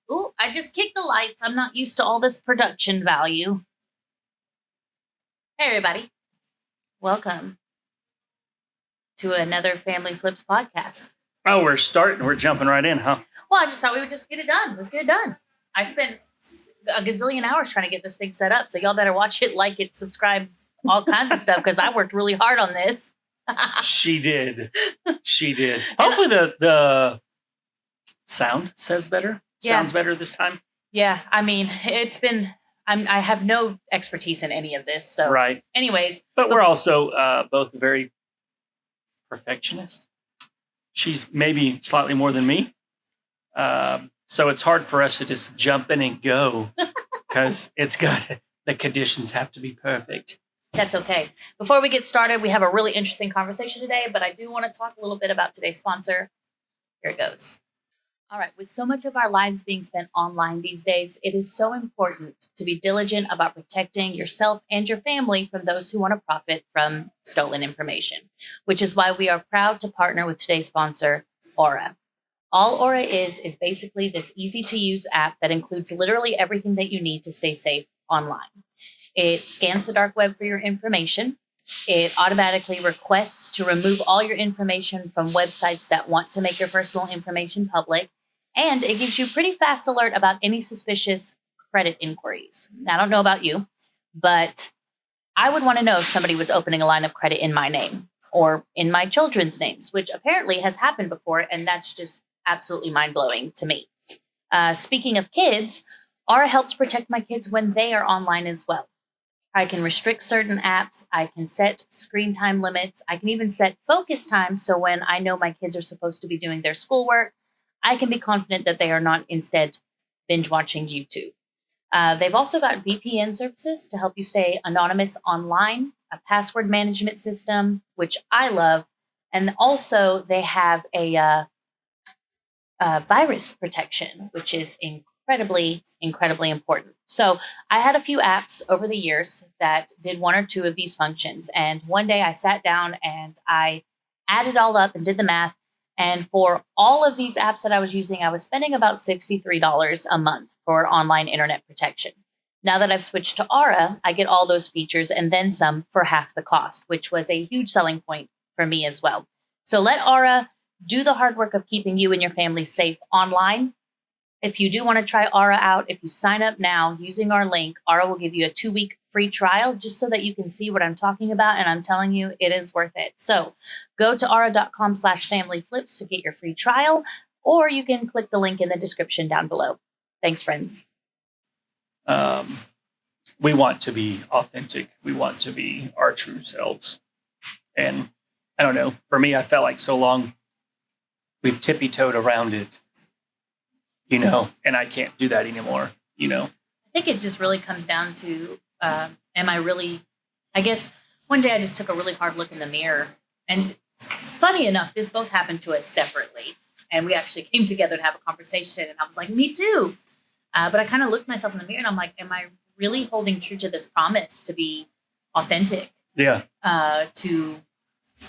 Ooh, I just kicked the lights. I'm not used to all this production value. Hey, everybody. Welcome to another Family Flips podcast. Oh, we're jumping right in, huh? Well, I just thought we would just get it done. Let's get it done. I spent a gazillion hours trying to get this thing set up, so y'all better watch it, like it, subscribe, all kinds of stuff, because I worked really hard on this. She did. Hopefully the sound sounds better this time. Yeah, I mean, it's been... I have no expertise in any of this, so... Right. Anyways... But we're also both very perfectionist. She's maybe slightly more than me. So it's hard for us to just jump in and go because the conditions have to be perfect. That's okay. Before we get started, we have a really interesting conversation today, but I do want to talk a little bit about today's sponsor. Here it goes. All right. With so much of our lives being spent online these days, it is so important to be diligent about protecting yourself and your family from those who want to profit from stolen information, which is why we are proud to partner with today's sponsor, Aura. All Aura is basically this easy-to-use app that includes literally everything that you need to stay safe online. It scans the dark web for your information. It automatically requests to remove all your information from websites that want to make your personal information public. And it gives you pretty fast alert about any suspicious credit inquiries. Now, I don't know about you, but I would want to know if somebody was opening a line of credit in my name or in my children's names, which apparently has happened before. And that's just absolutely mind-blowing to me. Speaking of kids, Aura helps protect my kids when they are online as well. I can restrict certain apps. I can set screen time limits. I can even set focus time. So when I know my kids are supposed to be doing their schoolwork, I can be confident that they are not instead binge watching YouTube. They've also got VPN services to help you stay anonymous online, a password management system, which I love. And also they have a virus protection, which is incredibly important. So I had a few apps over the years that did one or two of these functions. And one day I sat down and I added all up and did the math. And for all of these apps that I was using, I was spending about $63 a month for online internet protection. Now that I've switched to Aura, I get all those features and then some for half the cost, which was a huge selling point for me as well. So let Aura do the hard work of keeping you and your family safe online. If you do want to try Aura out, if you sign up now using our link, Aura will give you a 2-week free trial just so that you can see what I'm talking about. And I'm telling you, it is worth it. So go to aura.com/familyflips to get your free trial, or you can click the link in the description down below. Thanks, friends. We want to be authentic. We want to be our true selves. And I don't know, for me, I felt like so long we've tippy-toed around it. And I can't do that anymore, I think it just really comes down to, am I really, I guess one day I just took a really hard look in the mirror. And funny enough, this both happened to us separately. And we actually came together to have a conversation. And I was like, me too. But I kind of looked myself in the mirror and I'm like, am I really holding true to this promise to be authentic? Yeah. To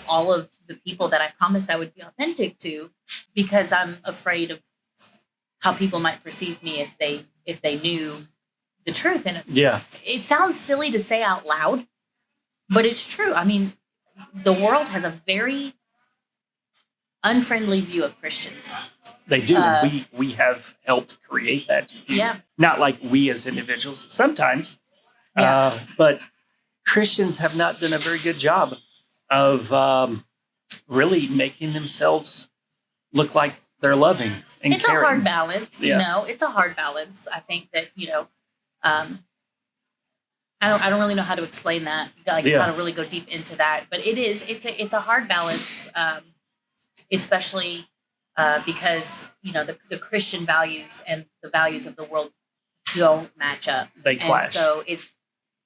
all of the people that I promised I would be authentic to, because I'm afraid of how people might perceive me if they knew the truth. And it sounds silly to say out loud, but it's true. I mean, the world has a very unfriendly view of Christians. They do. We have helped create that. Yeah. Not like we as individuals sometimes, but Christians have not done a very good job of really making themselves look like they're loving. It's caring. A hard balance, it's a hard balance. I think that, I don't really know how to explain that, how to really go deep into that, but it's a hard balance, especially because, the Christian values and the values of the world don't match up. They clash. And so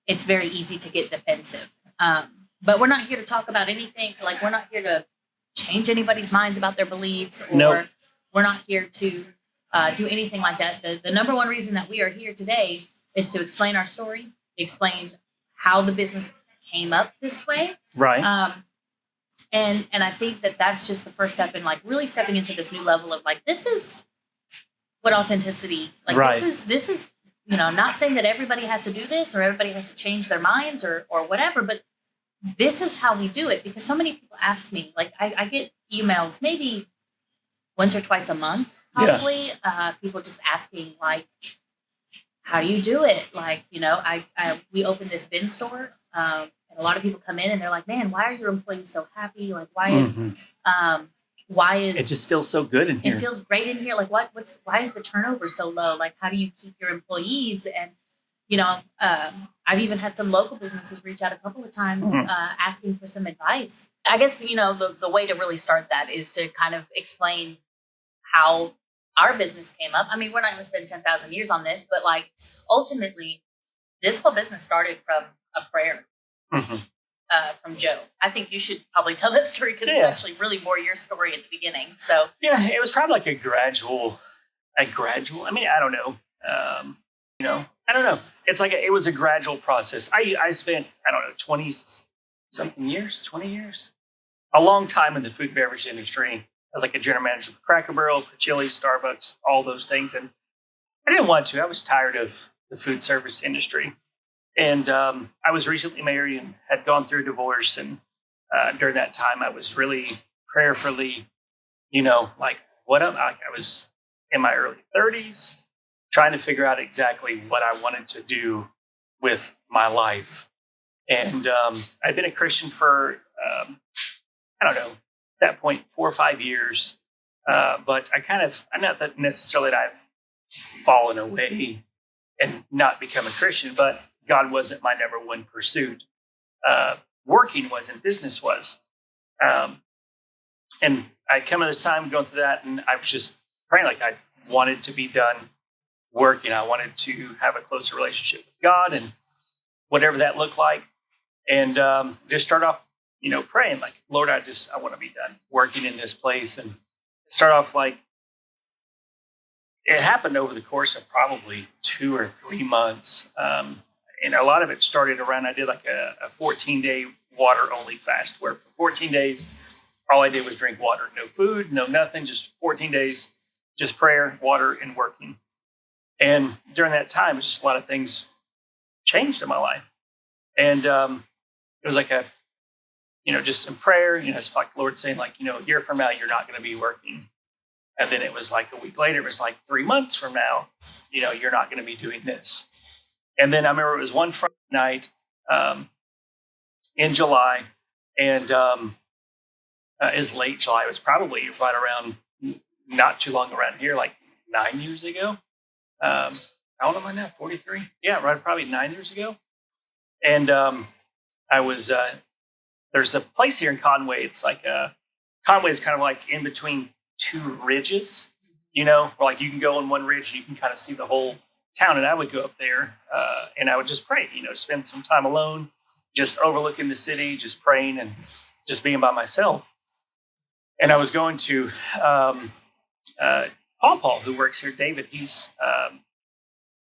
it's very easy to get defensive. But we're not here to talk about anything. Like, we're not here to change anybody's minds about their beliefs, or we're not here to do anything like that. The number one reason that we are here today is to explain our story, explain how the business came up this way. Right. And I think that that's just the first step in like really stepping into this new level of like, this is what authenticity, like Right. this is, I'm not saying that everybody has to do this or everybody has to change their minds or whatever, but this is how we do it. Because so many people ask me, like I get emails maybe once or twice a month, Yeah. probably, people just asking like, how do you do it? Like, we opened this bin store, and a lot of people come in and they're like, man, why are your employees so happy? Like, why is It just feels so good in here. it feels great in here? Like, why is the turnover so low? Like, how do you keep your employees? And I've even had some local businesses reach out a couple of times, asking for some advice. I guess the way to really start that is to kind of explain how our business came up. I mean, we're not going to spend 10,000 years on this, but like ultimately, this whole business started from a prayer from Joe. I think you should probably tell that story because it's actually really more your story at the beginning. So yeah, it was probably like a gradual. I mean, I don't know. I don't know. It's like it was a gradual process. I spent 20 something years, 20 years, a long time in the food and beverage industry. I was like a general manager for Cracker Barrel, for Chili's, Starbucks, all those things. And I didn't want to. I was tired of the food service industry. And I was recently married and had gone through a divorce. And during that time, I was really prayerfully, like I was in my early 30s, trying to figure out exactly what I wanted to do with my life. And I'd been a Christian for, at that point, 4 or 5 years. But I'm not that necessarily that I've fallen away and not become a Christian, but God wasn't my number one pursuit. Working wasn't, business was. And I come to this time going through that, and I was just praying like I wanted to be done working. I wanted to have a closer relationship with God and whatever that looked like. And just start off, praying like, Lord, I want to be done working in this place. And start off like, it happened over the course of probably 2 or 3 months. And a lot of it started around, I did like a 14-day water only fast where for 14 days, all I did was drink water, no food, no nothing, just 14 days, just prayer, water, and working. And during that time, just a lot of things changed in my life. And it was like just in prayer, it's like the Lord saying like, a year from now, you're not going to be working. And then it was like a week later, it was like 3 months from now, you're not going to be doing this. And then I remember it was one Friday night in July, and is late July. It was probably right around, not too long around here, like 9 years ago. How old am I now? 43? Yeah, right, probably 9 years ago. And I was, there's a place here in Conway. It's like, Conway is kind of like in between 2 ridges, where like you can go on one ridge and you can kind of see the whole town. And I would go up there and I would just pray, spend some time alone, just overlooking the city, just praying and just being by myself. And I was going to Paul, who works here, David. He's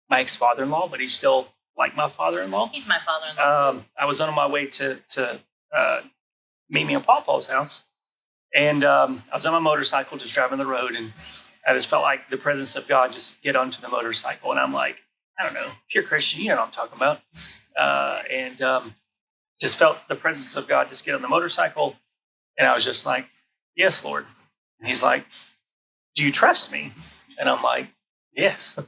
my ex-father-in-law, but he's still like my father-in-law. He's my father-in-law too. I was on my way to meet me at Paul's house. And I was on my motorcycle just driving the road, and I just felt like the presence of God just get onto the motorcycle. And I'm like, I don't know, if you're a Christian, you know what I'm talking about. And just felt the presence of God just get on the motorcycle. And I was just like, yes, Lord. And he's like, do you trust me? And I'm like, yes.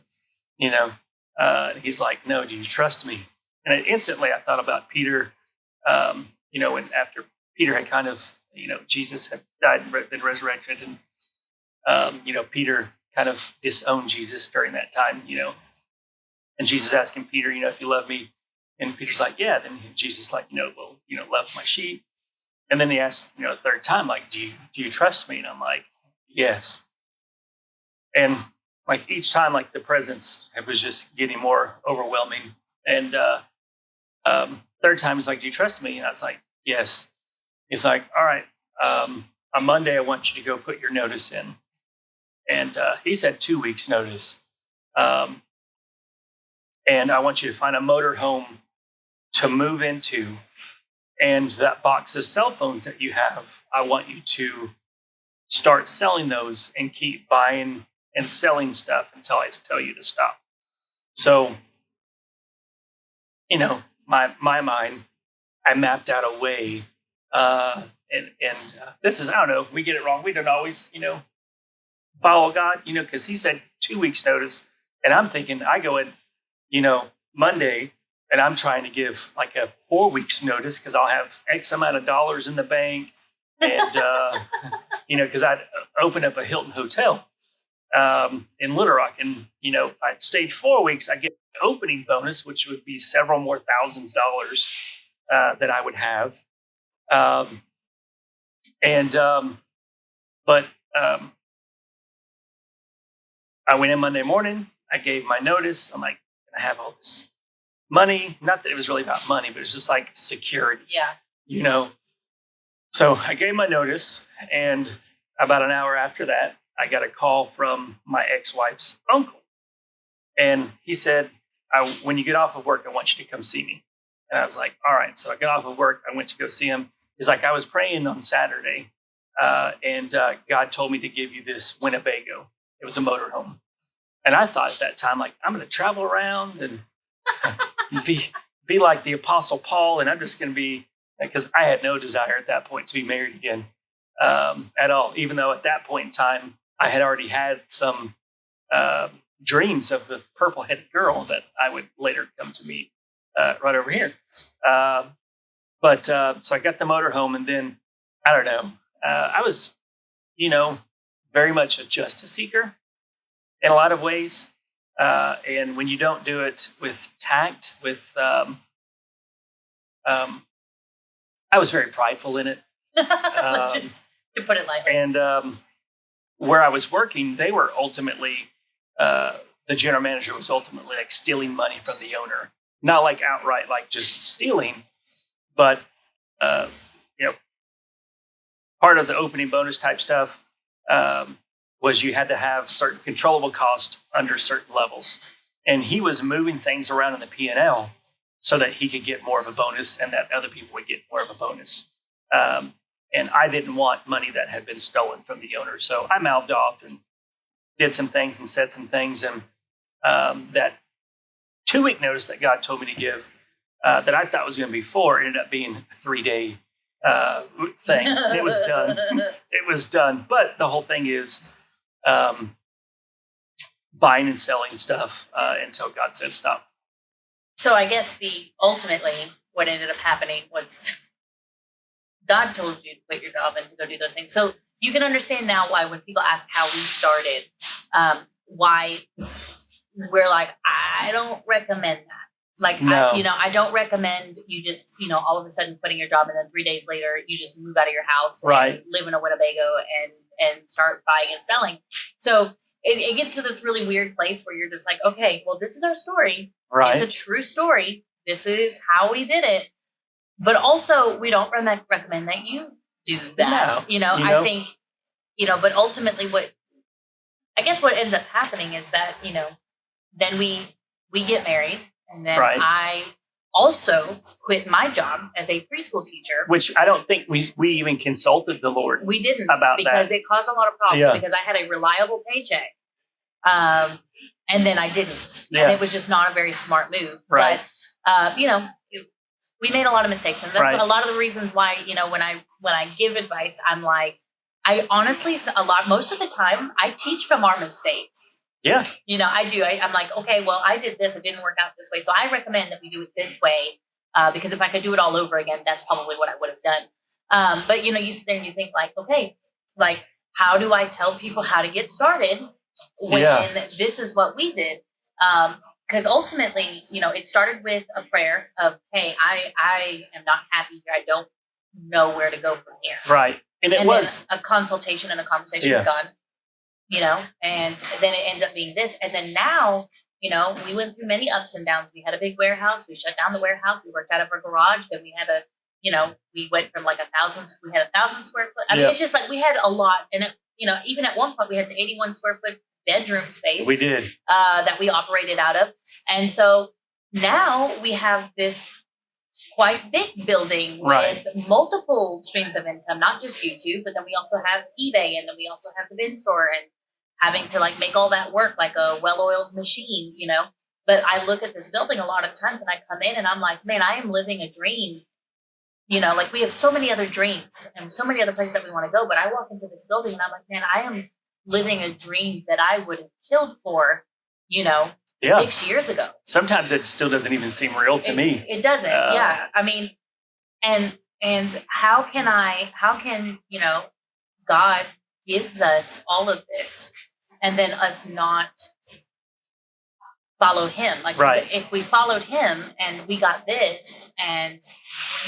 He's like, no, do you trust me? And instantly I thought about Peter, and after Peter had kind of, Jesus had died and been resurrected, and, Peter kind of disowned Jesus during that time, and Jesus asking Peter, if you love me, and Peter's like, yeah. Then Jesus like, love my sheep. And then he asked, a third time, like, do you trust me? And I'm like, yes. And like each time, like the presence, it was just getting more overwhelming. And third time, he's like, do you trust me? And I was like, yes. He's like, all right, on Monday, I want you to go put your notice in. And he said 2 weeks notice. And I want you to find a motor home to move into. And that box of cell phones that you have, I want you to start selling those and keep buying and selling stuff until I tell you to stop. So, my mind, I mapped out a way, and this is, I don't know, we get it wrong. We don't always, follow God, because he said 2 weeks notice. And I'm thinking I go in, Monday, and I'm trying to give like a 4 weeks notice because I'll have X amount of dollars in the bank. And, because I'd open up a Hilton hotel in Little Rock. And, if I'd stayed 4 weeks, I get an opening bonus, which would be several more $1,000s that I would have. But I went in Monday morning. I gave my notice. I'm like, I have all this money. Not that it was really about money, but it's just like security. Yeah. So I gave my notice, and about an hour after that, I got a call from my ex-wife's uncle. And he said, when you get off of work, I want you to come see me. And I was like, all right. So I got off of work. I went to go see him. He's like, I was praying on Saturday, and God told me to give you this Winnebago. It was a motorhome. And I thought at that time, like, I'm going to travel around and be like the Apostle Paul. And I'm just going to be, because I had no desire at that point to be married again at all. Even though at that point in time, I had already had some dreams of the purple-headed girl that I would later come to meet right over here. So I got the motorhome, and then, I don't know, I was, very much a justice seeker in a lot of ways. And when you don't do it with tact, I was very prideful in it. Let's just to put it lightly. And where I was working, they were ultimately, the general manager was ultimately like stealing money from the owner. Not like outright, like just stealing, but, part of the opening bonus type stuff was you had to have certain controllable costs under certain levels. And he was moving things around in the P&L so that he could get more of a bonus and that other people would get more of a bonus. And I didn't want money that had been stolen from the owner. So I mouthed off and did some things and said some things. And that 2 week notice that God told me to give that I thought was going to be 4 ended up being a 3-day thing. It was done. It was done. But the whole thing is buying and selling stuff until God said stop. So I guess ultimately what ended up happening was God told you to quit your job and to go do those things. So you can understand now why when people ask how we started, why we're like, I don't recommend that. Like, no. I don't recommend you just, all of a sudden quitting your job and then 3 days later you just move out of your house right. and live in a Winnebago and start buying and selling. So it gets to this really weird place where you're just like, okay, well, this is our story. Right. It's a true story. This is how we did it. But also we don't recommend that you do that. No. I think, but ultimately what ends up happening is that, then we get married. And then right. I also quit my job as a preschool teacher. Which I don't think we even consulted the Lord. We didn't about because that. It caused a lot of problems because I had a reliable paycheck. And then I didn't. Yeah. And it was just not a very smart move. Right. But, we made a lot of mistakes. And that's right. a lot of the reasons why, when I give advice, I'm like, I honestly, most of the time, I teach from our mistakes. Yeah. I do. I'm like, okay, well, I did this. It didn't work out this way. So I recommend that we do it this way because if I could do it all over again, that's probably what I would have done. But, you sit there and you think like, okay, like, how do I tell people how to get started when this is what we did? Because ultimately, it started with a prayer of, hey, I am not happy here. I don't know where to go from here. Right. And it was a consultation and a conversation with God. And then it ends up being this. And then now, we went through many ups and downs. We had a big warehouse. We shut down the warehouse. We worked out of our garage. Then we had we went from like 1,000 square foot. I mean, it's just like we had a lot. And, even at one point we had an 81 square foot bedroom space. We did. That we operated out of. And so now we have this quite big building with multiple streams of income, not just YouTube, but then we also have eBay and then we also have the bin store having to like make all that work like a well-oiled machine, you know. But I look at this building a lot of times and I come in and I'm like, man, I am living a dream. You know, like we have so many other dreams and so many other places that we want to go. But I walk into this building and I'm like, man, I am living a dream that I would have killed for, you know, 6 years ago. Sometimes it still doesn't even seem real to me. It doesn't. Yeah. I mean, and how can, you know, God gives us all of this and then us not follow him? Like if we followed him and we got this and,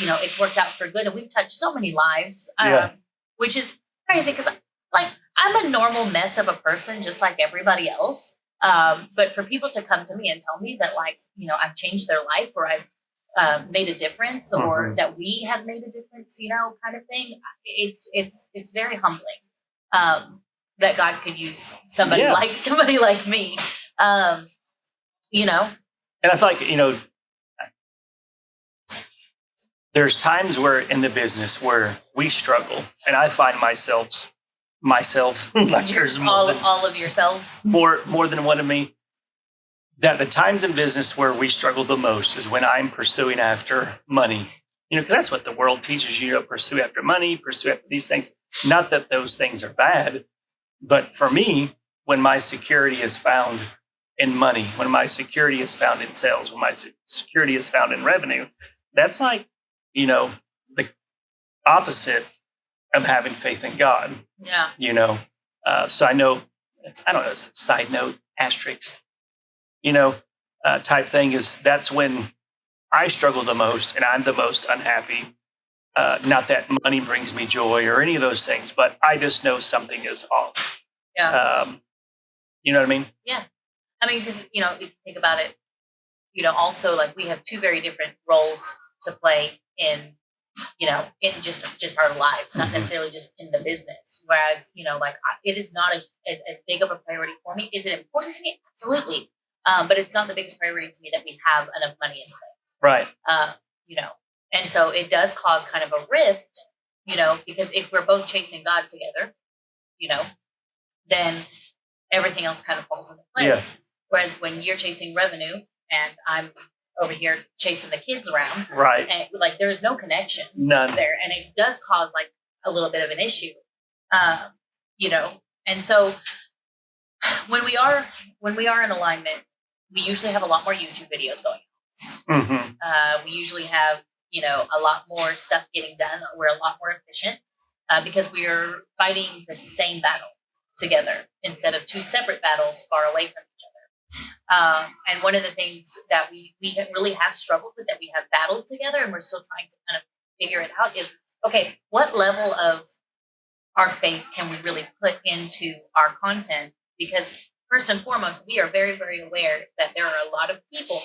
you know, it's worked out for good and we've touched so many lives, which is crazy because like I'm a normal mess of a person just like everybody else. But for people to come to me and tell me that like, you know, I've changed their life or I've made a difference or that we have made a difference, you know, kind of thing. It's very humbling that God could use somebody like me, you know. And I feel like, you know, there's times where in the business where we struggle, and I find myself like there's all of yourselves more than one of me. That the times in business where we struggle the most is when I'm pursuing after money. You know, because that's what the world teaches you to pursue after money, pursue after these things. Not that those things are bad, but for me, when my security is found in money, when my security is found in sales, when my security is found in revenue, that's like, you know, the opposite of having faith in God. Yeah. You know, so I know, I don't know, it's a side note, asterisk, you know, type thing is that's when I struggle the most and I'm the most unhappy. Not that money brings me joy or any of those things, but I just know something is off. Yeah. You know what I mean? Yeah. I mean, because, you know, if you think about it, you know, also like we have two very different roles to play in, you know, in just our lives, not necessarily just in the business. Whereas, you know, like it is not as big of a priority for me. Is it important to me? Absolutely. But it's not the biggest priority to me that we have enough money in the bank. Right. You know, and so it does cause kind of a rift, you know, because if we're both chasing God together, you know, then everything else kind of falls into place. Yes. Whereas when you're chasing revenue and I'm over here chasing the kids around, right? And like there's no connection, none there, and it does cause like a little bit of an issue, you know. And so when we are in alignment, we usually have a lot more YouTube videos going. We usually have, you know, a lot more stuff getting done. We're a lot more efficient because we are fighting the same battle together instead of two separate battles far away from each other. And one of the things that we really have struggled with, that we have battled together and we're still trying to kind of figure it out, is, okay, what level of our faith can we really put into our content? Because first and foremost, we are very, very aware that there are a lot of people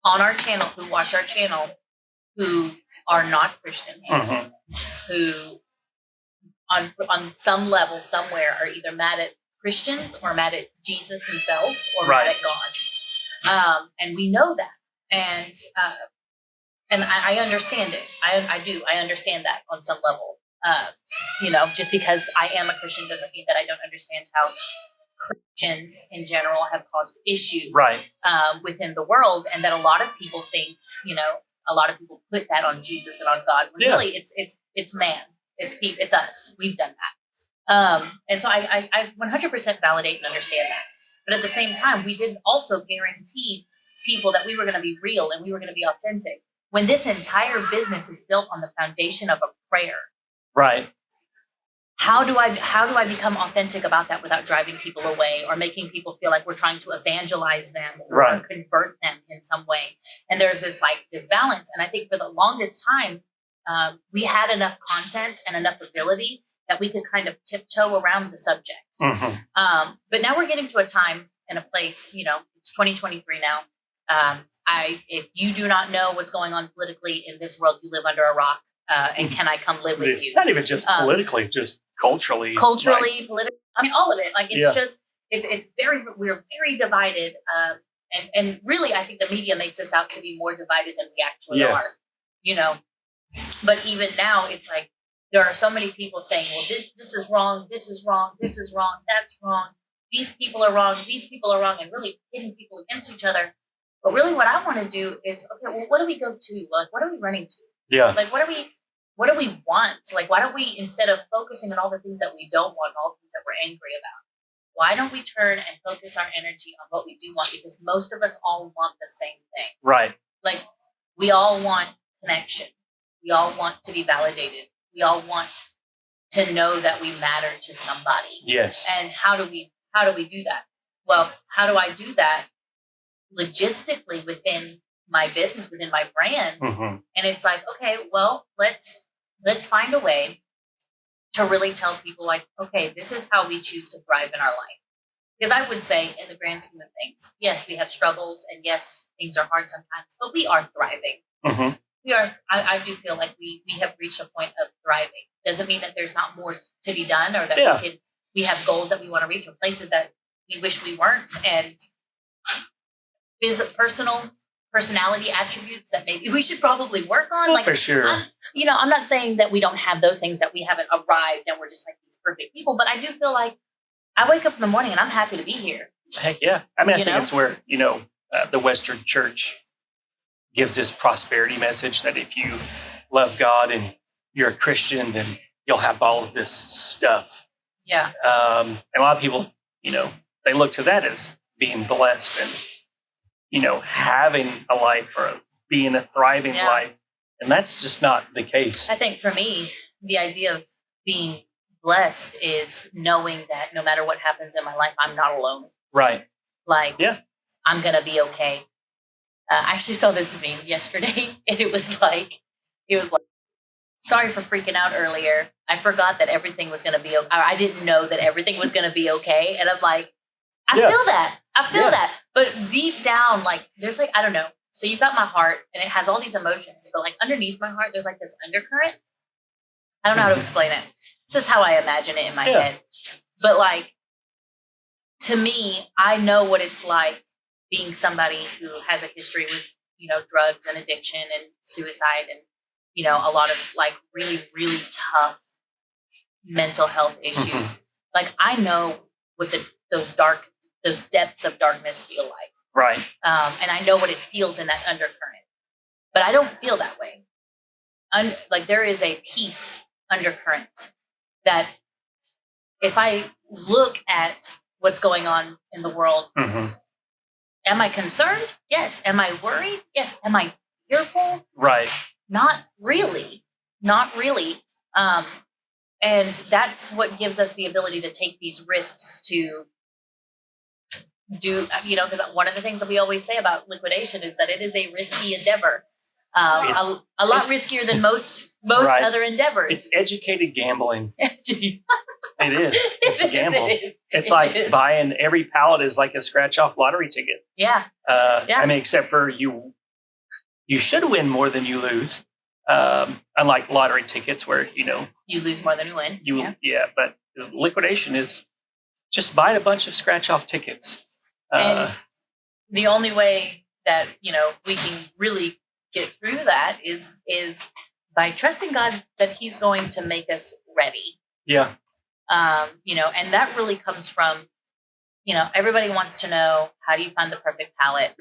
on our channel who watch our channel who are not Christians, who on some level somewhere are either mad at Christians or mad at Jesus himself or mad at God. And we know that. And I understand it. I understand that on some level. You know, just because I am a Christian doesn't mean that I don't understand how Christians in general have caused issues within the world, and that a lot of people think, you know, a lot of people put that on Jesus and on God. When really it's man, it's us. We've done that. And so I 100% validate and understand that. But at the same time, we didn't also guarantee people that we were going to be real and we were going to be authentic when this entire business is built on the foundation of a prayer. Right. How do I become authentic about that without driving people away or making people feel like we're trying to evangelize them or convert them in some way? And there's this balance. And I think for the longest time, we had enough content and enough ability that we could kind of tiptoe around the subject. But now we're getting to a time and a place, you know, it's 2023 now. If you do not know what's going on politically in this world, you live under a rock. And can I come live with you? Not even just politically, just culturally. Culturally, politically. I mean, all of it. Like, it's just, we're very divided. And really, I think the media makes us out to be more divided than we actually are. You know, but even now, it's like, there are so many people saying, well, this is wrong, this is wrong, this is wrong, that's wrong, these people are wrong, these people are wrong, and really pitting people against each other. But really what I want to do is, okay, well, what do we go to? Like, what are we running to? Yeah. Like, what do we want? Like, why don't we, instead of focusing on all the things that we don't want, all the things that we're angry about, why don't we turn and focus our energy on what we do want? Because most of us all want the same thing. Right. Like, we all want connection. We all want to be validated. We all want to know that we matter to somebody. Yes. And how do we do that? Well, how do I do that logistically within my business, within my brand? Mm-hmm. And it's like, okay, well, let's find a way to really tell people, like, okay, this is how we choose to thrive in our life. Because I would say, in the grand scheme of things, yes, we have struggles, and yes, things are hard sometimes, but we are thriving. Mm-hmm. We are. I do feel like we have reached a point of thriving. Doesn't mean that there's not more to be done, or that we have goals that we want to reach, or places that we wish we weren't, and personality attributes that maybe we should probably work on. Like, for sure. I'm not saying that we don't have those things, that we haven't arrived and we're just like these perfect people, but I do feel like I wake up in the morning and I'm happy to be here. Heck yeah. I mean, I think it's where, the Western church gives this prosperity message that if you love God and you're a Christian, then you'll have all of this stuff. Yeah. And a lot of people, they look to that as being blessed and, having a life or being a thriving life. And that's just not the case. I think for me, the idea of being blessed is knowing that no matter what happens in my life, I'm not alone. Right. Like, I'm going to be okay. I actually saw this meme yesterday, and it was like, sorry for freaking out earlier. I forgot that everything was going to be okay. I didn't know that everything was going to be okay. And I'm like, I feel that. I feel that. But deep down, like, there's like, I don't know. So you've got my heart, and it has all these emotions, but like underneath my heart, there's like this undercurrent. I don't know how to explain it. It's just how I imagine it in my head. But like, to me, I know what it's like being somebody who has a history with, drugs and addiction and suicide and, a lot of like really, really tough mental health issues. Mm-hmm. Like, I know what those depths of darkness feel like. Right. And I know what it feels in that undercurrent, but I don't feel that way. Like, there is a peace undercurrent that if I look at what's going on in the world, am I concerned? Yes. Am I worried? Yes. Am I fearful? Right. Not really. Not really. And that's what gives us the ability to take these risks to do, because one of the things that we always say about liquidation is that it is a risky endeavor. A lot riskier than most other endeavors. It's educated gambling. It is. It's a gamble. It's like buying every pallet is like a scratch-off lottery ticket. Yeah. I mean, except for you should win more than you lose. Unlike lottery tickets where, you lose more than you win. But liquidation is just buying a bunch of scratch-off tickets. And the only way that, we can really get through that is by trusting God that He's going to make us ready. Yeah. And that really comes from, everybody wants to know, how do you find the perfect pallet?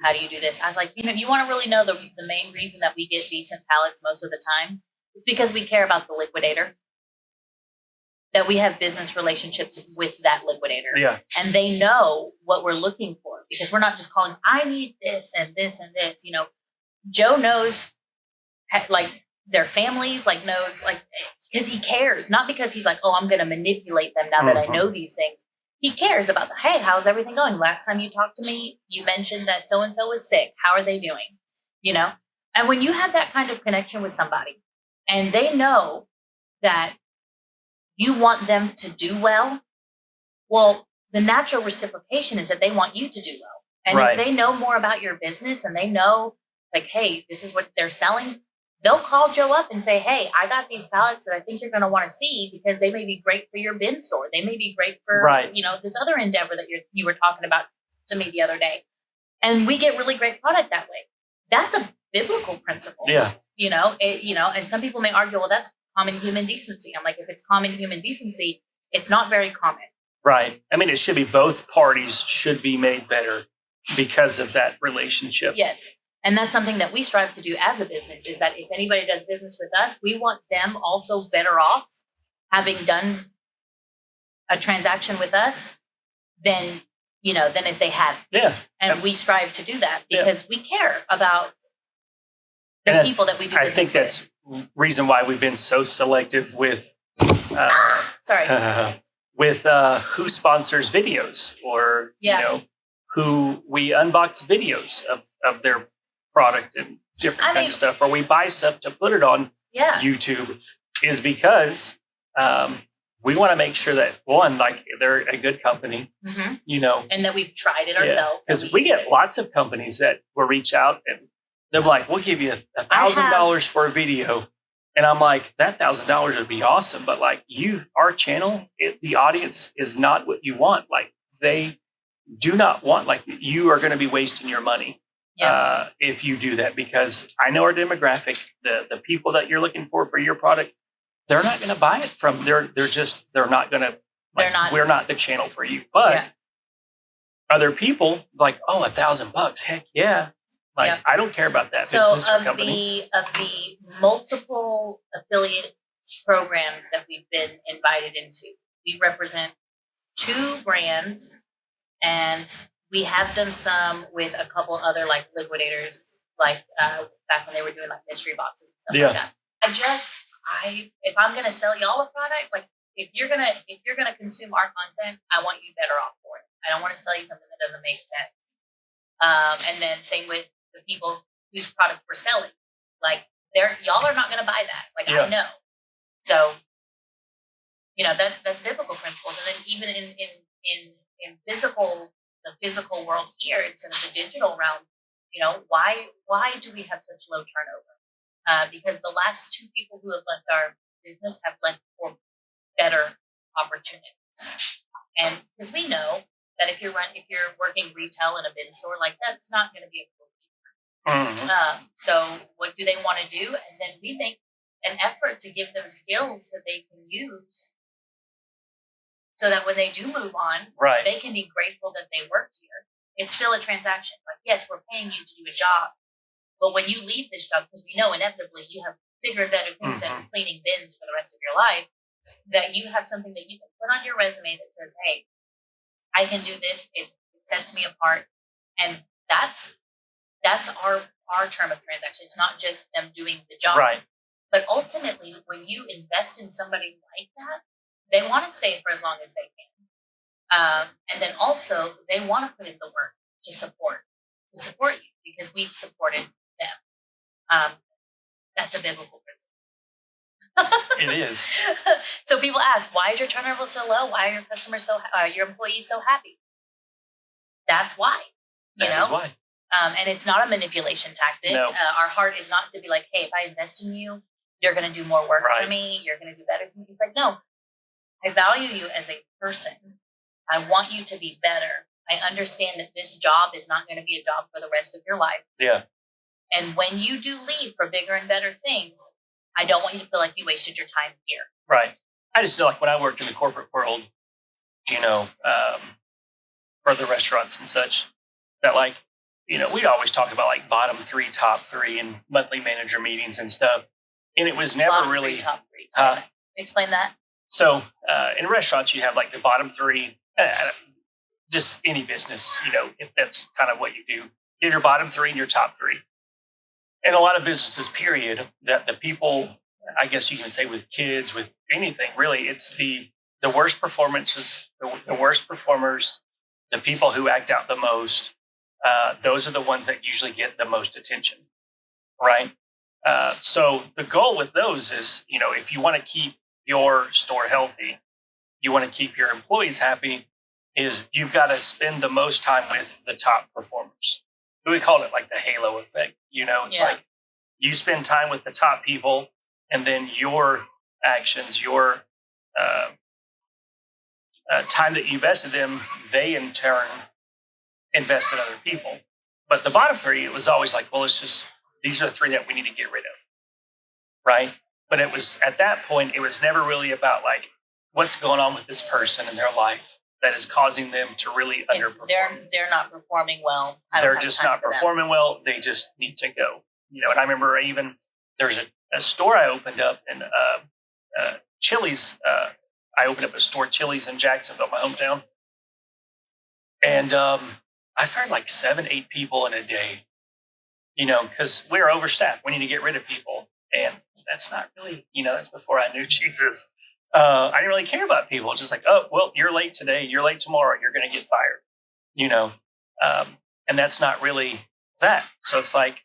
How do you do this? I was like, you want to really know the main reason that we get decent pallets most of the time? It's because we care about the liquidator. That we have business relationships with that liquidator. Yeah. And they know what we're looking for, because we're not just calling, I need this and this and this. Joe knows, like, their families, like, knows, like, because he cares, not because he's like, oh, I'm going to manipulate them now that I know these things. He cares about hey, how's everything going? Last time you talked to me, you mentioned that so-and-so was sick. How are they doing? And when you have that kind of connection with somebody and they know that you want them to do well, the natural reciprocation is that they want you to do well. And if they know more about your business and they know, like, hey, this is what they're selling, they'll call Joe up and say, hey, I got these pallets that I think you're going to want to see, because they may be great for your bin store. They may be great for, this other endeavor that you were talking about to me the other day. And we get really great product that way. That's a biblical principle. Yeah. And some people may argue, well, that's common human decency. I'm like, if it's common human decency, it's not very common. Right. I mean, it should be both parties should be made better because of that relationship. Yes. And that's something that we strive to do as a business, is that if anybody does business with us, we want them also better off having done a transaction with us than if they had. Yes. And we strive to do that because we care about the people that we do business with. I think that's reason why we've been so selective with who sponsors videos, or who we unbox videos of their product and different kinds of stuff, or we buy stuff to put it on YouTube, is because we want to make sure that, one, like, they're a good company, and that we've tried it ourselves. Because we get lots of companies that will reach out and they're like, we'll give you $1,000 for a video. And I'm like, that $1,000 would be awesome. But like, our channel, the audience is not what you want. Like, they do not want, like, you are going to be wasting your money if you do that, because I know our demographic, the people that you're looking for your product, they're not going to buy it from, they're not going to, we're not the channel for you. But other people like, oh, $1,000, heck yeah. Like, I don't care about that business or company. Of the multiple affiliate programs that we've been invited into, we represent 2 brands, and we have done some with a couple other, like, liquidators, like back when they were doing like mystery boxes and stuff like that. If I'm gonna sell y'all a product, like, if you're gonna consume our content, I want you better off for it. I don't want to sell you something that doesn't make sense. And then same with the people whose product we're selling, like, y'all are not going to buy that. Like, I know. So, that's biblical principles. And then even in the physical world here, instead of the digital realm, why do we have such low turnover? Because the last 2 people who have left our business have left for better opportunities. And because we know that if you're working retail in a bin store, like, that's not going to be a cool. So what do they want to do? And then we make an effort to give them skills that they can use, so that when they do move on, they can be grateful that they worked here. It's still a transaction. Like, yes, we're paying you to do a job, but when you leave this job, because we know inevitably you have bigger and better things than cleaning bins for the rest of your life, that you have something that you can put on your resume that says, hey, I can do this. It sets me apart. And that's our term of transaction. It's not just them doing the job. Right. But ultimately, when you invest in somebody like that, they want to stay for as long as they can. And then also, they want to put in the work to support you, because we've supported them. That's a biblical principle. It is. So people ask, why is your turnover so low? Why are your customers your employees so happy? That's why. That's why. And it's not a manipulation tactic. No. Our heart is not to be like, hey, if I invest in you, you're going to do more work for me. You're going to do better for me. It's like, no, I value you as a person. I want you to be better. I understand that this job is not going to be a job for the rest of your life. Yeah. And when you do leave for bigger and better things, I don't want you to feel like you wasted your time here. Right. I just feel like when I worked in the corporate world, for the restaurants and such, that, like, we'd always talk about, like, bottom 3, top 3 in monthly manager meetings and stuff. And it was never bottom really 3, top 3. Explain that. So in restaurants, you have, like, the bottom 3, just any business, if that's kind of what you do. You have your bottom 3 and your top 3. And a lot of businesses, period, that the people, I guess you can say, with kids, with anything, really, it's the worst performances, the worst performers, the people who act out the most. Those are the ones that usually get the most attention, right? So the goal with those is, if you want to keep your store healthy, you want to keep your employees happy, is you've got to spend the most time with the top performers. We call it, like, the halo effect. It's like you spend time with the top people, and then your actions, your time that you invest in them, they in turn invest in other people. But the bottom 3, it was always like, well, these are the 3 that we need to get rid of, right? But it was at that point, it was never really about like what's going on with this person in their life that is causing them to really underperform. They're not performing well. They're just not performing well. They just need to go. And I remember even there's a store I opened up in Chili's. I opened up a store, Chili's in Jacksonville, my hometown. And I fired like 7-8 people in a day, because we're overstaffed. We need to get rid of people. And that's not really, that's before I knew Jesus. I didn't really care about people. Just like, oh, well, you're late today. You're late tomorrow. You're going to get fired, and that's not really that. So it's like,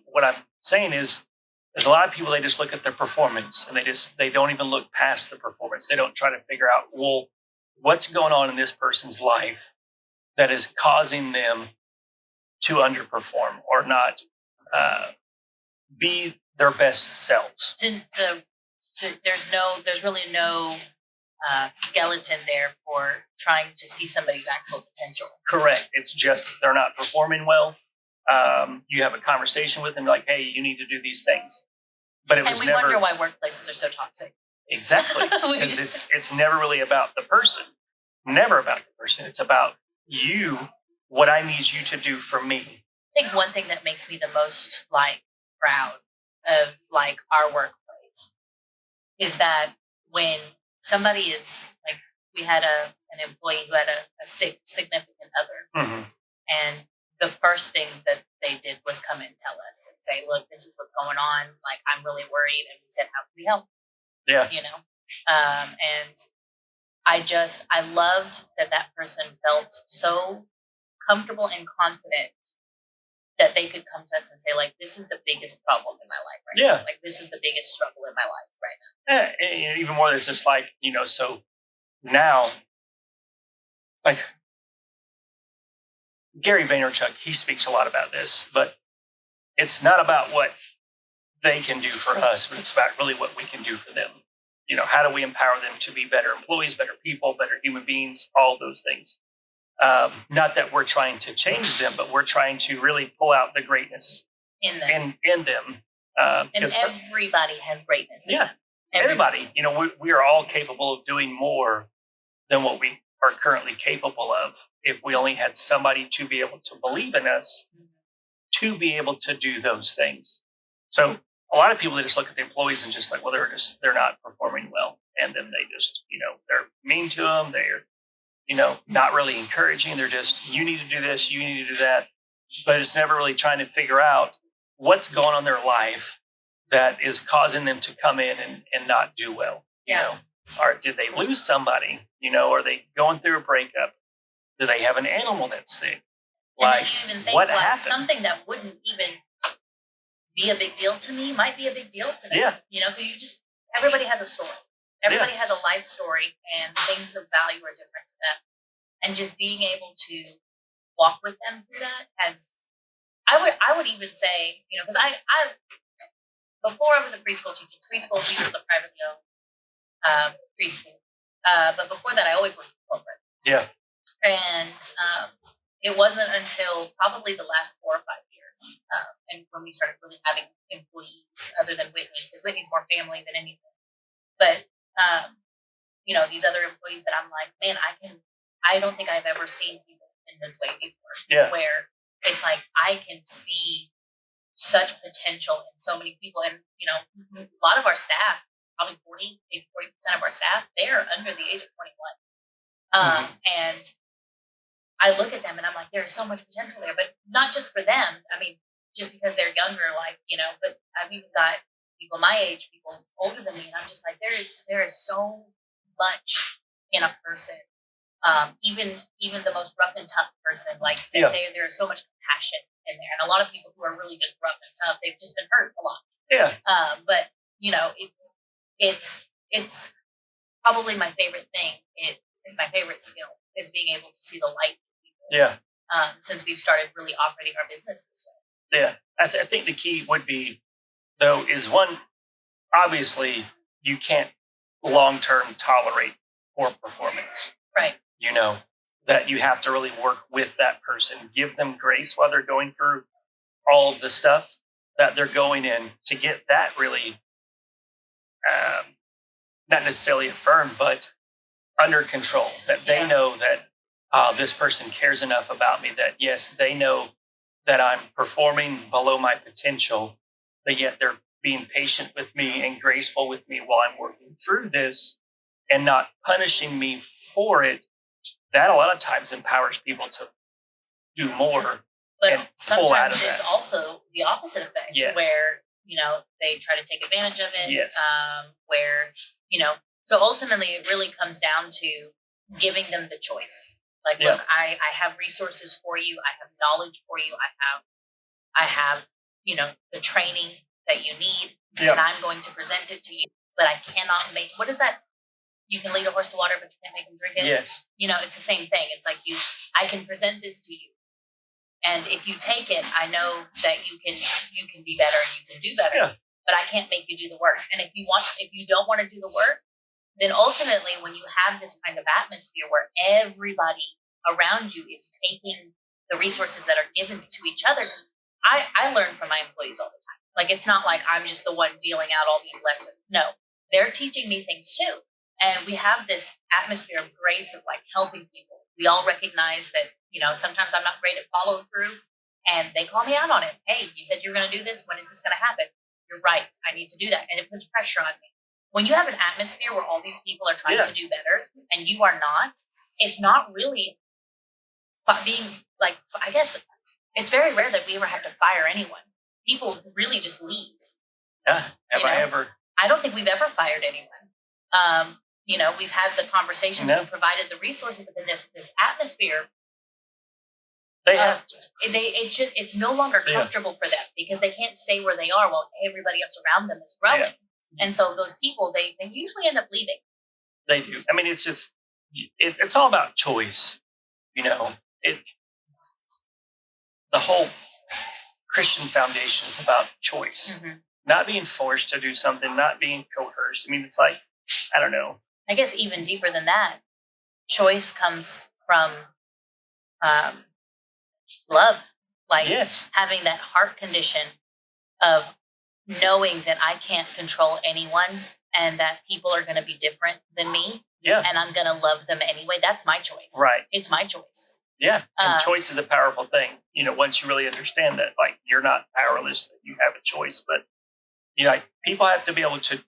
what I'm saying is there's a lot of people, they just look at their performance and they don't even look past the performance. They don't try to figure out, well, what's going on in this person's life that is causing them to underperform or not be their best selves. There's really no skeleton there for trying to see somebody's actual potential. Correct. It's just they're not performing well. You have a conversation with them like, hey, you need to do these things. But we wonder why workplaces are so toxic. Exactly. Because it's never really about the person. Never about the person. It's about you, what I need you to do for me. I think one thing that makes me the most proud of our workplace is that when somebody is we had an employee who had a significant other, mm-hmm. and the first thing that they did was come and tell us and say, look, this is what's going on. I'm really worried. And we said, how can we help? Yeah. And I loved that person felt so comfortable and confident that they could come to us and say, this is the biggest problem in my life right now. This is the biggest struggle in my life right now. Yeah, and even more, it's just so now, it's like Gary Vaynerchuk, he speaks a lot about this, but it's not about what they can do for us, but it's about really what we can do for them. How do we empower them to be better employees, better people, better human beings, all those things. Not that we're trying to change them, but we're trying to really pull out the greatness in them. And everybody has greatness. Yeah. Everybody. We are all capable of doing more than what we are currently capable of if we only had somebody to be able to believe in us, to be able to do those things. So a lot of people, they just look at the employees and just well, they're not performing well. And then they just, they're mean to them. They're, not really encouraging. They're just, you need to do this, you need to do that. But it's never really trying to figure out what's going on in their life that is causing them to come in and not do well. Or did they lose somebody? Are they going through a breakup? Do they have an animal that's sick? And you even think what happened? Something that wouldn't even be a big deal to me might be a big deal to them. Yeah. Because everybody has a story. Everybody has a life story, and things of value are different to them. And just being able to walk with them through that I would even say, because I before I was a preschool teacher was a privately owned preschool. But before that, I always worked in corporate. Yeah. And it wasn't until probably the last 4 or 5 years, and when we started really having employees other than Whitney, because Whitney's more family than anything. But these other employees that I'm like, man, I don't think I've ever seen people in this way before. Yeah. Where it's I can see such potential in so many people. And, a lot of our staff, probably 40% of our staff, they're under the age of 21. And I look at them and I'm like, there's so much potential there, but not just for them. I mean, just because they're younger, but I've even got people my age, people older than me. And I'm just like, there is so much in a person. Even the most rough and tough person, there is so much compassion in there. And a lot of people who are really just rough and tough, they've just been hurt a lot. Yeah. But it's probably my favorite thing. My favorite skill is being able to see the light in people. Yeah. Since we've started really operating our business this way. Yeah. I think the key would be, though, is one, obviously you can't long-term tolerate poor performance. Right. That you have to really work with that person, give them grace while they're going through all of the stuff that they're going in to get that really not necessarily affirmed, but under control, that they know that this person cares enough about me that, yes, they know that I'm performing below my potential, but yet they're being patient with me and graceful with me while I'm working through this and not punishing me for it. That a lot of times empowers people to do more. But and sometimes it's also the opposite effect, Yes. where, they try to take advantage of it. Yes. Where, so ultimately it really comes down to giving them the choice. Like, look, I have resources for you. I have knowledge for you. I have, the training that you need, and I'm going to present it to you. But I cannot make, what is that? You can lead a horse to water, but you can't make him drink it. Yes. It's the same thing. It's like I can present this to you. And if you take it, I know that you can be better and you can do better. Yeah. But I can't make you do the work. And if you don't want to do the work, then ultimately when you have this kind of atmosphere where everybody around you is taking the resources that are given to each other, because I learn from my employees all the time. Like, it's not like I'm just the one dealing out all these lessons. No, they're teaching me things too. And we have this atmosphere of grace, of like helping people. We all recognize that, sometimes I'm not great at follow through, and they call me out on it. Hey, you said you were going to do this. When is this going to happen? You're right. I need to do that. And it puts pressure on me. When you have an atmosphere where all these people are trying to do better and you are not, it's not really being like, I guess it's very rare that we ever have to fire anyone. People really just leave. Yeah. I don't think we've ever fired anyone. We've had the conversations, we've provided the resources, but then this atmosphere, they have to. It's no longer comfortable for them because they can't stay where they are while everybody else around them is growing. Yeah. And so those people, they usually end up leaving. They do. I mean, it's just, it's all about choice. The whole Christian foundation is about choice, not being forced to do something, not being coerced. I mean, it's like, I don't know. I guess even deeper than that, choice comes from love, like having that heart condition of knowing that I can't control anyone and that people are going to be different than me. Yeah. And I'm going to love them anyway. That's my choice. Right. It's my choice. Yeah. And choice is a powerful thing. Once you really understand that, like, you're not powerless, that you have a choice, but people have to be able to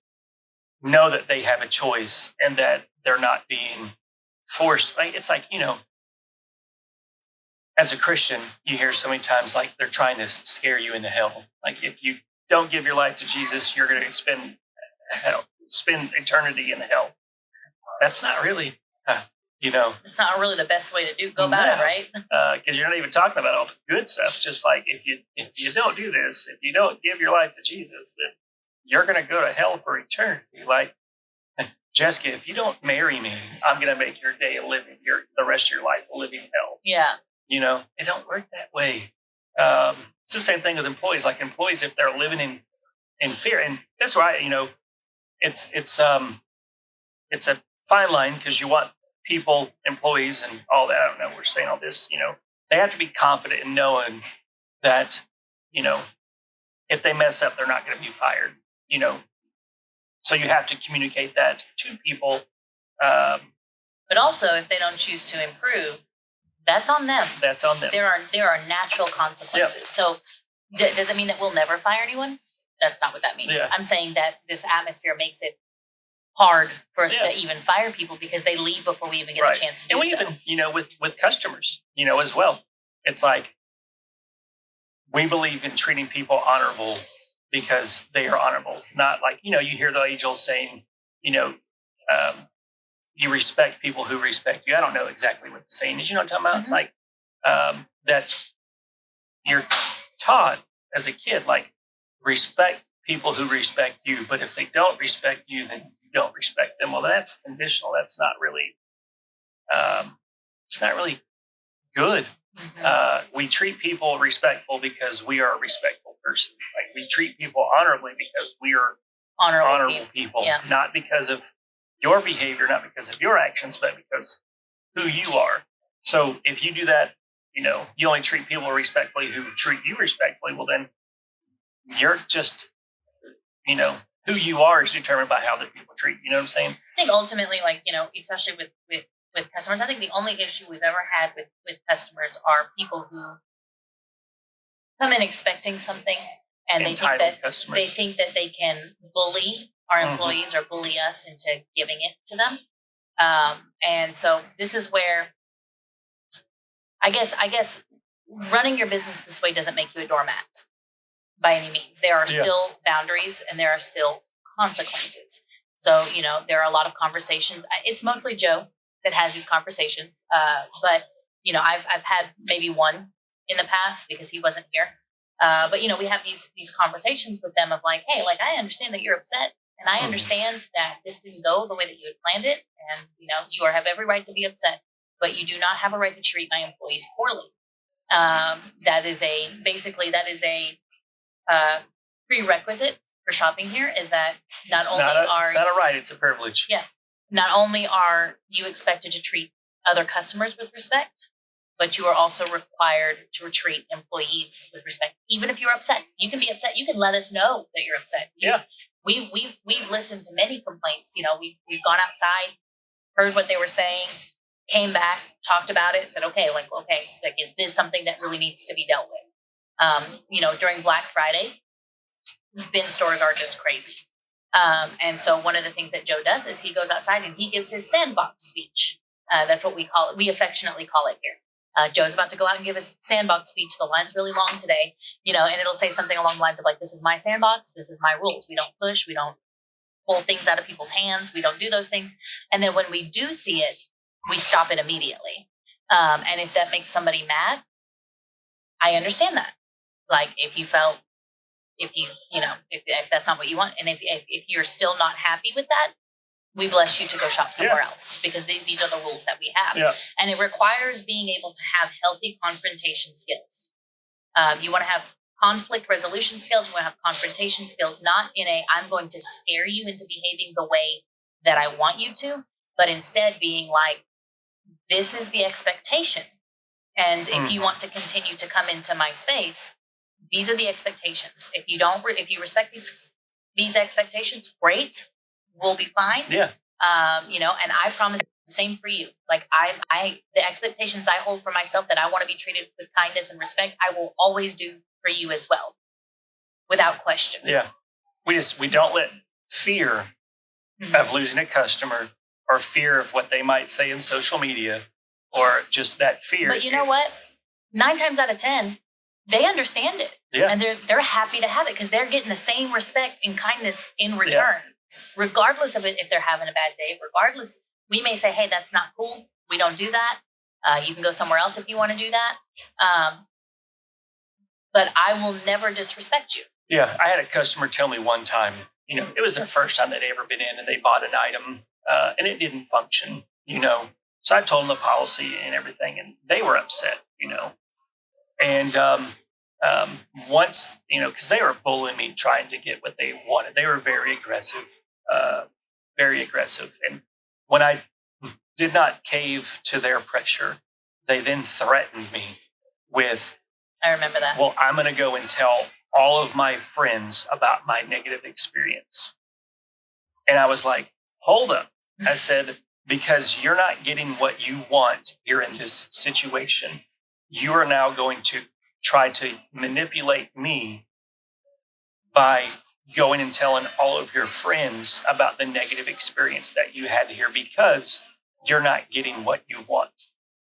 know that they have a choice and that they're not being forced. Like, it's like, as a Christian, you hear so many times, like, they're trying to scare you into hell. Like, if you don't give your life to Jesus, you're going to spend eternity in hell. That's not really, it's not really the best way to go about it, right? Because you're not even talking about all the good stuff. Just like, if you don't do this, if you don't give your life to Jesus, then you're going to go to hell for eternity. Like, Jessica, if you don't marry me, I'm going to make your day the rest of your life a living hell. Yeah. It don't work that way. It's the same thing with employees. Like, employees, if they're living in fear, and that's why, it's a fine line, because you want employees and all that. I don't know. We're saying all this, they have to be confident in knowing that, if they mess up, they're not going to be fired, So you have to communicate that to people. But also, if they don't choose to improve, that's on them. That's on them. There are natural consequences. Yep. So does it mean that we'll never fire anyone? That's not what that means. Yeah. I'm saying that this atmosphere makes it hard for us to even fire people because they leave before we even get a chance to do so. And we even, with customers, as well. It's like, we believe in treating people honorable because they are honorable. Not like, you hear the angels saying, you respect people who respect you. I don't know exactly what the saying is. You know what I'm talking about? It's like that you're taught as a kid, like, respect people who respect you. But if they don't respect you, then you don't respect them. Well, that's conditional. That's not really, it's not really good. We treat people respectful because we are a respectful person. Like, we treat people honorably because we are honorable people. Not because of your behavior, not because of your actions, but because who you are. So if you do that, you only treat people respectfully who treat you respectfully, well, then you're just, who you are is determined by how the people treat you. You know what I'm saying? I think ultimately, like, especially with customers, I think the only issue we've ever had with customers are people who come in expecting something, and Entitled customers. they think that they can bully our employees or bully us into giving it to them. And so this is where I guess running your business this way doesn't make you a doormat by any means. There are still boundaries and there are still consequences. So, there are a lot of conversations. It's mostly Joe that has these conversations. But, I've had maybe one in the past because he wasn't here. But, we have these conversations with them of like, hey, like, I understand that you're upset. And I understand that this didn't go the way that you had planned it. And, you have every right to be upset. But you do not have a right to treat my employees poorly. That is a prerequisite for shopping here, is that it's not a right, it's a privilege. Yeah. Not only are you expected to treat other customers with respect, but you are also required to treat employees with respect. Even if you're upset, you can be upset. You can let us know that you're upset. We've listened to many complaints. We've gone outside, heard what they were saying, came back, talked about it, said, okay, is this something that really needs to be dealt with? During Black Friday, bin stores are just crazy. And so one of the things that Joe does is he goes outside and he gives his sandbox speech. That's what we call it. We affectionately call it here. Joe's about to go out and give his sandbox speech. The line's really long today, and it'll say something along the lines of like, this is my sandbox. This is my rules. We don't push. We don't pull things out of people's hands. We don't do those things. And then when we do see it, we stop it immediately. And if that makes somebody mad, I understand that. Like if that's not what you want, and if you're still not happy with that, we bless you to go shop somewhere else, because these are the rules that we have. Yeah. And it requires being able to have healthy confrontation skills. You want to have conflict resolution skills. You want to have confrontation skills, not in I'm going to scare you into behaving the way that I want you to, but instead being like, this is the expectation. And if you want to continue to come into my space, these are the expectations. If you respect these expectations, great, we'll be fine. Yeah. And I promise the same for you. Like the expectations I hold for myself, that I want to be treated with kindness and respect, I will always do for you as well, without question. Yeah. We don't let fear of losing a customer, or fear of what they might say in social media, or just that fear. But you know what? 9 times out of 10, they understand it. Yeah. And they're happy to have it, because they're getting the same respect and kindness in return, regardless of it. If they're having a bad day, regardless, we may say, hey, that's not cool. We don't do that. You can go somewhere else if you want to do that. But I will never disrespect you. Yeah. I had a customer tell me one time, it was their first time they'd ever been in, and they bought an item and it didn't function, So I told them the policy and everything, and they were upset, And once, because they were bullying me, trying to get what they wanted. They were very aggressive. And when I did not cave to their pressure, they then threatened me with, I remember that. Well, I'm going to go and tell all of my friends about my negative experience. And I was like, hold up. I said, because you're not getting what you want here in this situation, you are now going to try to manipulate me by going and telling all of your friends about the negative experience that you had here, because you're not getting what you want.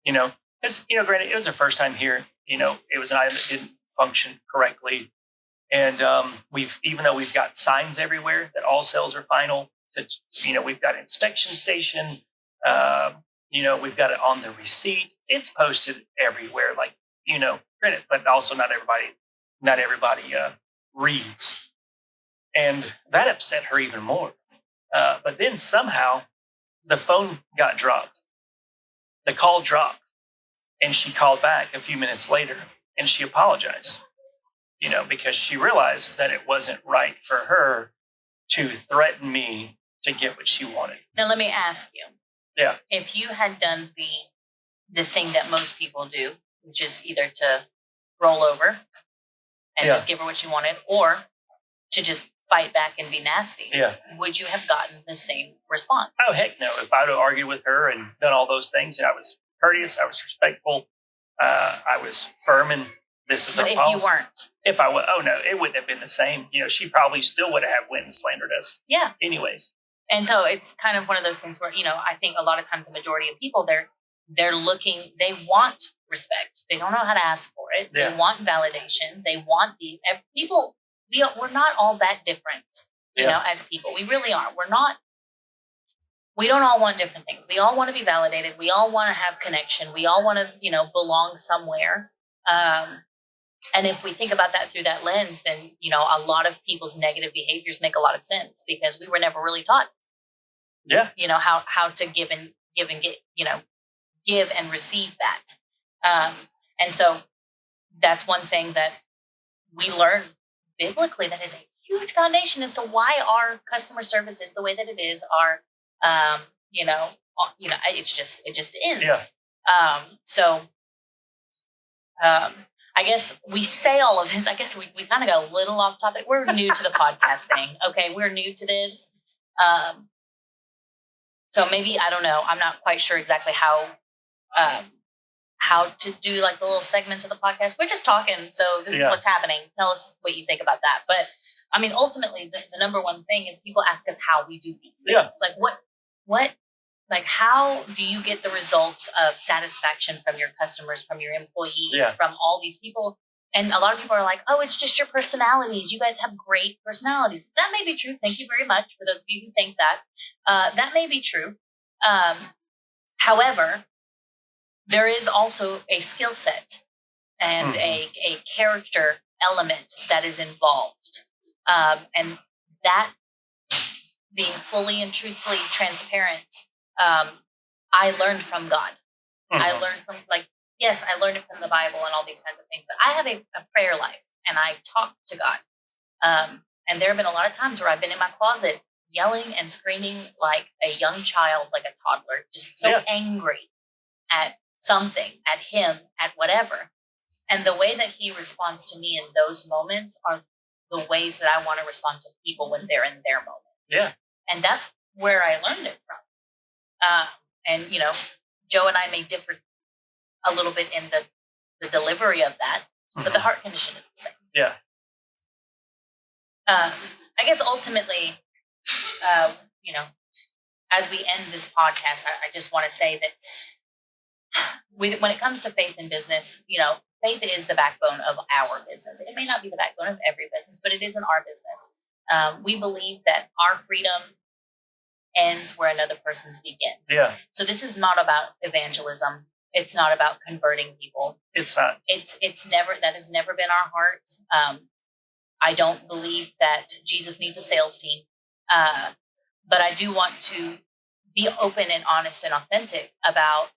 Because, granted, it was the first time here, it was an item that didn't function correctly. And even though we've got signs everywhere that all sales are final, we've got an inspection station, we've got it on the receipt. It's posted everywhere, like, granted, but also not everybody reads. And that upset her even more. But then somehow the phone got dropped. The call dropped. And she called back a few minutes later and she apologized, because she realized that it wasn't right for her to threaten me to get what she wanted. Now, let me ask you. Yeah. If you had done the thing that most people do, which is either to roll over and just give her what she wanted, or to just fight back and be nasty, Yeah. would you have gotten the same response? Oh, heck no. If I would have argued with her and done all those things, and I was courteous, I was respectful, I was firm, and this is But our if policy. you weren't, If I would, oh no, it wouldn't have been the same. She probably still would have went and slandered us. yeah. Anyways. And so it's kind of one of those things where, I think a lot of times the majority of people, they're looking, they want respect. They don't know how to ask for it. Yeah. They want validation. They want people, we're not all that different, as people. We really aren't. We don't all want different things. We all want to be validated. We all want to have connection. We all want to, belong somewhere. And if we think about that through that lens, then, a lot of people's negative behaviors make a lot of sense because we were never really taught, how to give and get, give and receive that. And so that's one thing that we learn biblically that is a huge foundation as to why our customer service is the way that it is. It just is. Yeah. I guess we say all of this. I guess we kind of got a little off topic. We're new to the podcast thing. Okay. We're new to this. So maybe, I don't know. I'm not quite sure exactly how to do like the little segments of the podcast. We're just talking. So this is what's happening. Tell us what you think about that. But I mean, ultimately the number one thing is people ask us how we do these things. Yeah. Like like how do you get the results of satisfaction from your customers, from your employees, from all these people? And a lot of people are like, oh, it's just your personalities. You guys have great personalities. That may be true. Thank you very much for those of you who think that. That may be true. However, there is also a skill set and a character element that is involved. And that being fully and truthfully transparent, I learned from God. I learned from yes, I learned it from the Bible and all these kinds of things, but I have a prayer life and I talk to God. And there have been a lot of times where I've been in my closet yelling and screaming like a young child, like a toddler, just so angry at something, at him, at whatever. And the way that he responds to me in those moments are the ways that I want to respond to people when they're in their moments. Yeah. And that's where I learned it from. And, Joe and I may differ a little bit in the delivery of that, but the heart condition is the same. Yeah. I guess ultimately, as we end this podcast, I just want to say that when it comes to faith in business, faith is the backbone of our business. It may not be the backbone of every business, but it is in our business. We believe that our freedom ends where another person's begins. Yeah. So this is not about evangelism. It's not about converting people. It's not. That has never been our heart. I don't believe that Jesus needs a sales team. But I do want to be open and honest and authentic about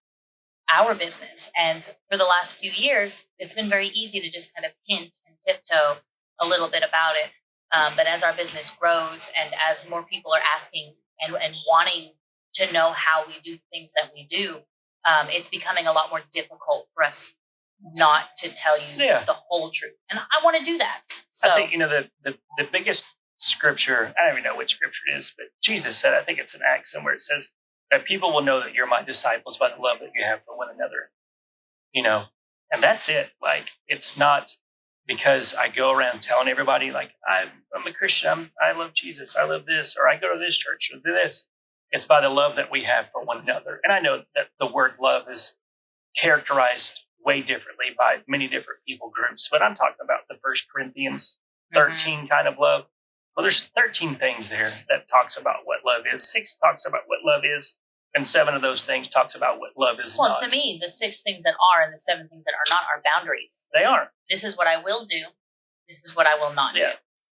our business. And for the last few years, it's been very easy to just kind of hint and tiptoe a little bit about it. But as our business grows and as more people are asking and wanting to know how we do things that we do, it's becoming a lot more difficult for us not to tell you the whole truth. And I want to do that. So I think, the biggest scripture, I don't even know what scripture it is, but Jesus said, I think it's an Acts somewhere, it says that people will know that you're my disciples by the love that you have for one another. And that's it. Like, it's not because I go around telling everybody like I'm a Christian, I love Jesus, I love this, or I go to this church or do this. It's by the love that we have for one another. And I know that the word love is characterized way differently by many different people groups, but I'm talking about the 1 Corinthians 13 kind of love. Well, there's 13 things there that talks about what love is. 6 talks about what love is, and 7 of those things talks about what love is not. Well, to me, the 6 things that are and the 7 things that are not are boundaries. They are. This is what I will do. This is what I will not do.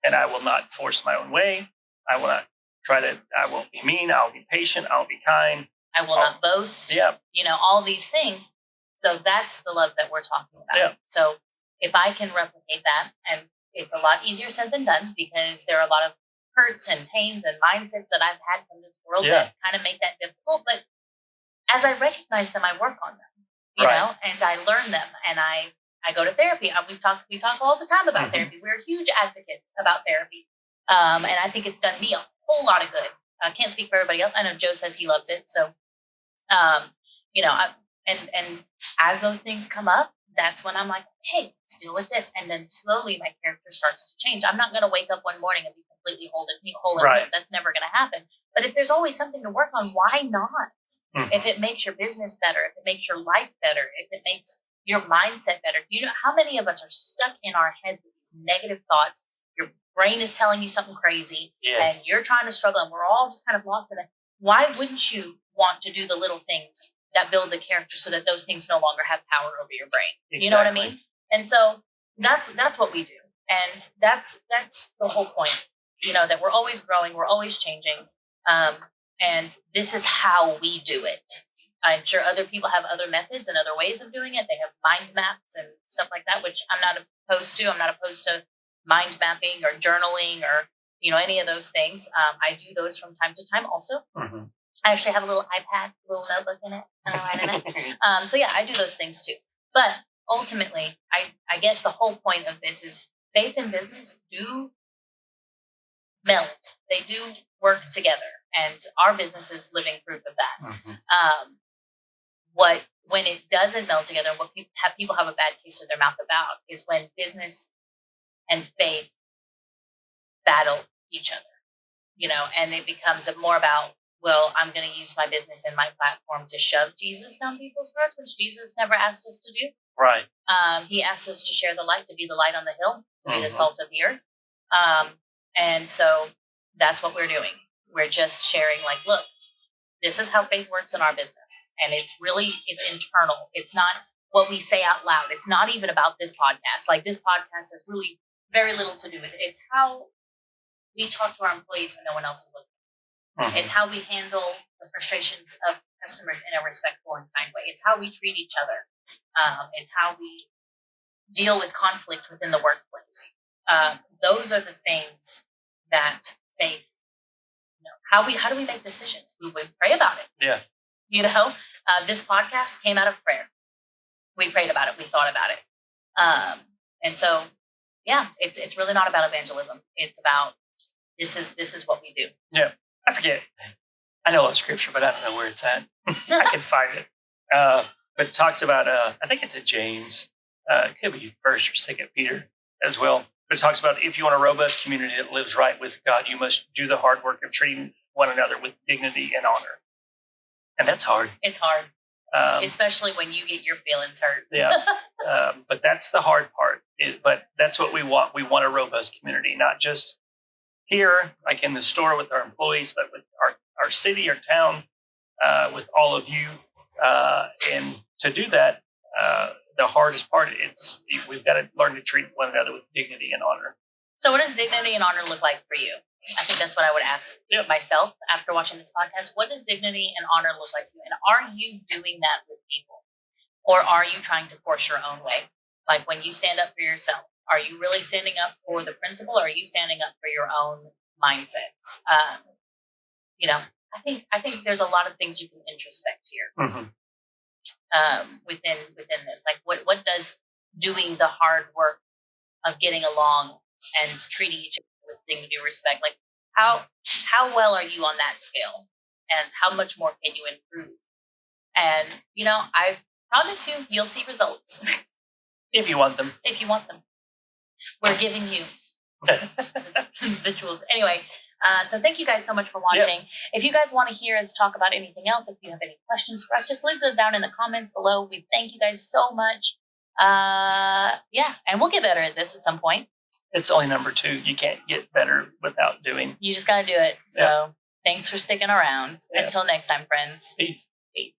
And I will not force my own way. I will not I won't be mean. I'll be patient. I'll be kind. I will not boast. Yeah. All these things. So that's the love that we're talking about. Yeah. So if I can replicate that, and it's a lot easier said than done because there are a lot of hurts and pains and mindsets that I've had from this world that kind of make that difficult. But as I recognize them, I work on them, you know, and I learn them, and I go to therapy. We talk all the time about therapy. We're huge advocates about therapy. And I think it's done me a whole lot of good. I can't speak for everybody else. I know Joe says he loves it. So, and as those things come up, that's when I'm like, hey, let's deal with this. And then slowly my character starts to change. I'm not going to wake up one morning and be completely whole and good. That's never going to happen. But if there's always something to work on, why not? Mm-hmm. If it makes your business better, if it makes your life better, if it makes your mindset better. You know how many of us are stuck in our heads with these negative thoughts? Your brain is telling you something crazy, and you're trying to struggle, and we're all just kind of lost in it. Why wouldn't you want to do the little things that build the character so that those things no longer have power over your brain? Exactly. You know what I mean? And so that's what we do. And that's the whole point, that we're always growing, we're always changing. And this is how we do it. I'm sure other people have other methods and other ways of doing it. They have mind maps and stuff like that, which I'm not opposed to. I'm not opposed to mind mapping or journaling or, any of those things. I do those from time to time also. Mm-hmm. I actually have a little iPad, a little notebook in it, and I write in it. So yeah, I do those things too. But ultimately, I guess the whole point of this is faith and business do melt. They do work together. And our business is living proof of that. Mm-hmm. When it doesn't meld together, what people have a bad taste in their mouth about is when business and faith battle each other, and it becomes more about, well, I'm going to use my business and my platform to shove Jesus down people's throats, which Jesus never asked us to do. Right. He asked us to share the light, to be the light on the hill, to be the salt of the earth. And so that's what we're doing. We're just sharing, like, look, this is how faith works in our business. And it's internal. It's not what we say out loud. It's not even about this podcast. Like, this podcast has really very little to do with it. It's how we talk to our employees when no one else is looking. Mm-hmm. It's how we handle the frustrations of customers in a respectful and kind way. It's how we treat each other. It's how we deal with conflict within the workplace. Those are the things that faith, how do we make decisions? We pray about it. Yeah. This podcast came out of prayer. We prayed about it. We thought about it. And so, yeah, it's really not about evangelism. It's about this is what we do. Yeah. I forget. I know a scripture, but I don't know where it's at. I can find it. But it talks about, I think it's a James. It could be 1st or 2nd Peter as well. But it talks about, if you want a robust community that lives right with God, you must do the hard work of treating one another with dignity and honor. And that's hard. It's hard. Especially when you get your feelings hurt. Yeah. But that's the hard part. But that's what we want. We want a robust community, not just here, like in the store with our employees, but with our city, our town, with all of you. And to do that, the hardest part, we've got to learn to treat one another with dignity and honor. So what does dignity and honor look like for you? I think that's what I would ask myself after watching this podcast. What does dignity and honor look like to you? And are you doing that with people? Or are you trying to force your own way? Like, when you stand up for yourself, are you really standing up for the principle, or are you standing up for your own mindsets? I think there's a lot of things you can introspect here. Mm-hmm. Within this, like, what does doing the hard work of getting along and treating each other with dignity, respect, like, how well are you on that scale, and how much more can you improve? And I promise you'll see results. If you want them. We're giving you the tools. Anyway, so thank you guys so much for watching. Yep. If you guys want to hear us talk about anything else, if you have any questions for us, just leave those down in the comments below. We thank you guys so much. And we'll get better at this at some point. It's only number 2. You can't get better without doing. You just got to do it. So Thanks for sticking around. Until next time, friends. Peace. Peace.